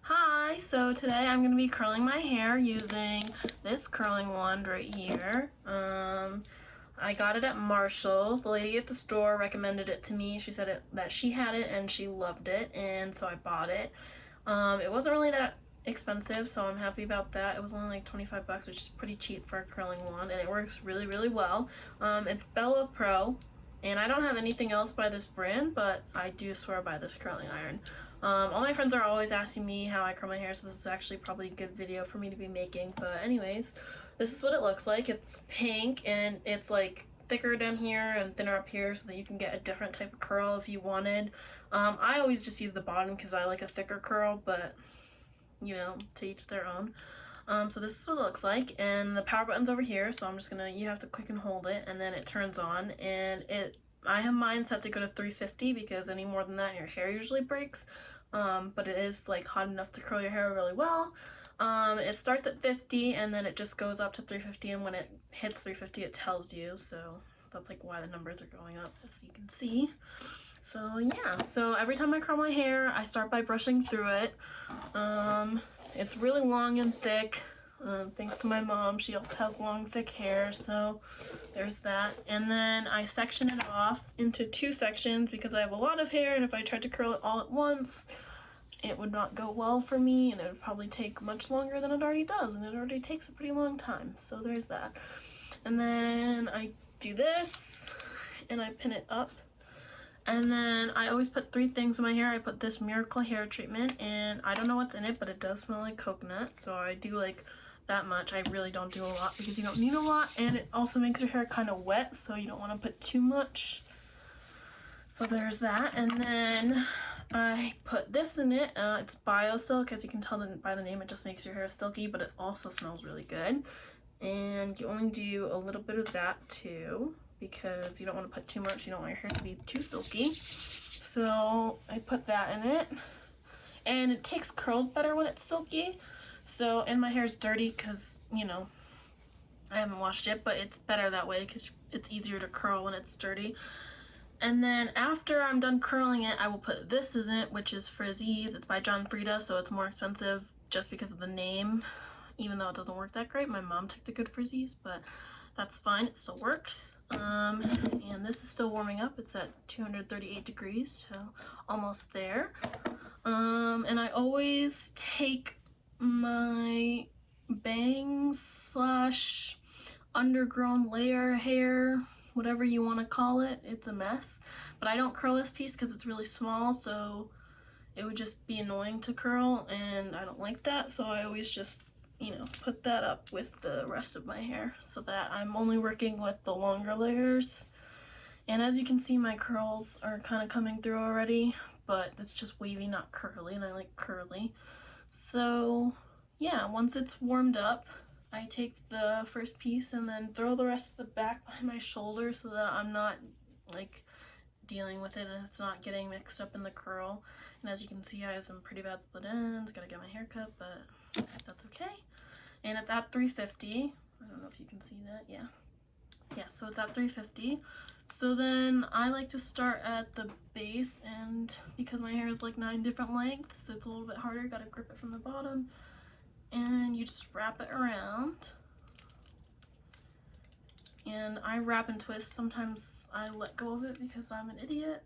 Hi, so today I'm going to be curling my hair using this curling wand right here. I got it at Marshall's. The lady at the store recommended it to me. She said that she had it and she loved it, and so I bought it. It wasn't really that expensive, so I'm happy about that. It was only like 25 bucks, which is pretty cheap for a curling wand, and it works really, really well. It's Bella Pro, and I don't have anything else by this brand, but I do swear by this curling iron. All my friends are always asking me how I curl my hair, so this is actually probably a good video for me to be making. But anyways, this is what it looks like. It's pink, and it's like thicker down here and thinner up here so that you can get a different type of curl if you wanted. I always just use the bottom because I like a thicker curl, but you know, to each their own. So this is what it looks like, and the power button's over here, so I'm just gonna, you have to click and hold it, and then it turns on, and I have mine set to go to 350 because any more than that your hair usually breaks, but it is like hot enough to curl your hair really well. It starts at 50 and then it just goes up to 350, and when it hits 350 it tells you, so that's like why the numbers are going up, as you can see. So yeah, so every time I curl my hair, I start by brushing through it. It's really long and thick, thanks to my mom. She also has long, thick hair, so there's that. And then I section it off into two sections because I have a lot of hair, and if I tried to curl it all at once, it would not go well for me, and it would probably take much longer than it already does, and it already takes a pretty long time. So there's that. And then I do this, and I pin it up. And then I always put three things in my hair. I put this Miracle hair treatment, and I don't know what's in it, but it does smell like coconut, so I do like that much. I really don't do a lot because you don't need a lot, and it also makes your hair kind of wet, so you don't want to put too much. So there's that. And then I put this in it. It's BioSilk. As you can tell by the name, it just makes your hair silky, but it also smells really good. And you only do a little bit of that too, because you don't want to put too much. You don't want your hair to be too silky. So I put that in it, and it takes curls better when it's silky. So, and my hair is dirty because, you know, I haven't washed it, but it's better that way because it's easier to curl when it's dirty. And then after I'm done curling it, I will put this in it, which is Frizzies. It's by John Frieda, so it's more expensive just because of the name, even though it doesn't work that great. My mom took the good Frizzies, but that's fine, it still works. And this is still warming up. It's at 238 degrees, so almost there. And I always take my bangs slash undergrown layer hair, whatever you want to call it. It's a mess, but I don't curl this piece because it's really small, so it would just be annoying to curl, and I don't like that, so I always just, you know, put that up with the rest of my hair so that I'm only working with the longer layers. And as you can see, my curls are kind of coming through already, but it's just wavy, not curly, and I like curly. So yeah, once it's warmed up, I take the first piece and then throw the rest of the back behind my shoulder so that I'm not like dealing with it and it's not getting mixed up in the curl. And as you can see, I have some pretty bad split ends. Gotta get my hair cut, but that's okay. And it's at 350. I don't know if you can see that. Yeah, so it's at 350. So then I like to start at the base, and because my hair is like 9 different lengths, it's a little bit harder. Gotta grip it from the bottom, and you just wrap it around. And I wrap and twist. Sometimes I let go of it because I'm an idiot.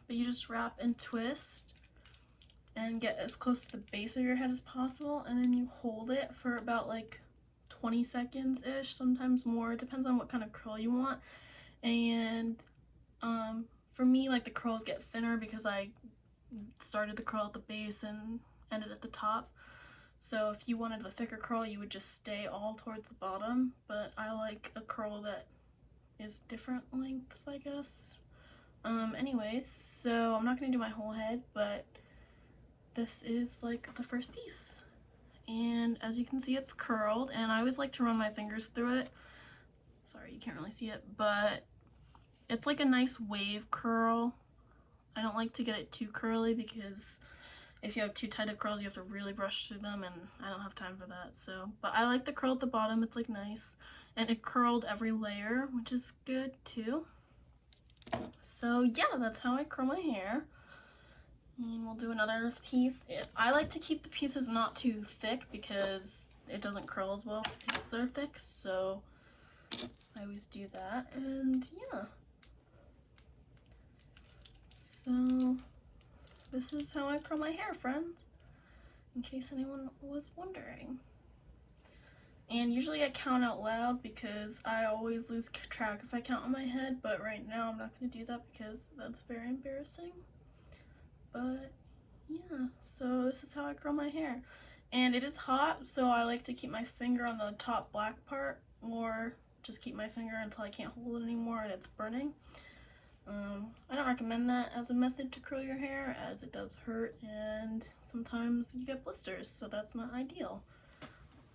But you just wrap and twist and get as close to the base of your head as possible, and then you hold it for about like 20 seconds ish, sometimes more. It depends on what kind of curl you want. And for me, like, the curls get thinner because I started the curl at the base and ended at the top. So if you wanted a thicker curl, you would just stay all towards the bottom, but I like a curl that is different lengths, I guess. Anyways, so I'm not gonna do my whole head, but this is like the first piece. And as you can see, it's curled, and I always like to run my fingers through it. Sorry, you can't really see it, but it's like a nice wave curl. I don't like to get it too curly because if you have too tight of curls, you have to really brush through them, and I don't have time for that. So, but I like the curl at the bottom. It's like nice, and it curled every layer, which is good too. So yeah, that's how I curl my hair. And we'll do another piece. I like to keep the pieces not too thick because it doesn't curl as well if the pieces are thick, so I always do that. And yeah. So this is how I curl my hair, friends, in case anyone was wondering. And usually I count out loud because I always lose track if I count in my head, but right now I'm not going to do that because that's very embarrassing. But yeah, so this is how I curl my hair. And it is hot, so I like to keep my finger on the top black part, or just keep my finger until I can't hold it anymore and it's burning. I don't recommend that as a method to curl your hair, as it does hurt and sometimes you get blisters, so that's not ideal.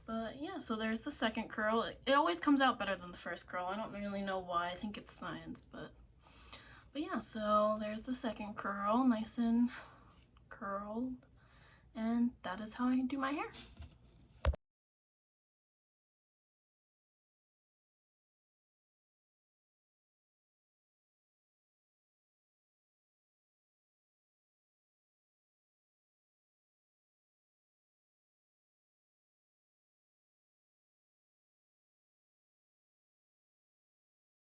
But yeah, so there's the second curl. It always comes out better than the first curl. I don't really know why. I think it's science, but yeah, so there's the second curl, nice and curled, and that is how I do my hair.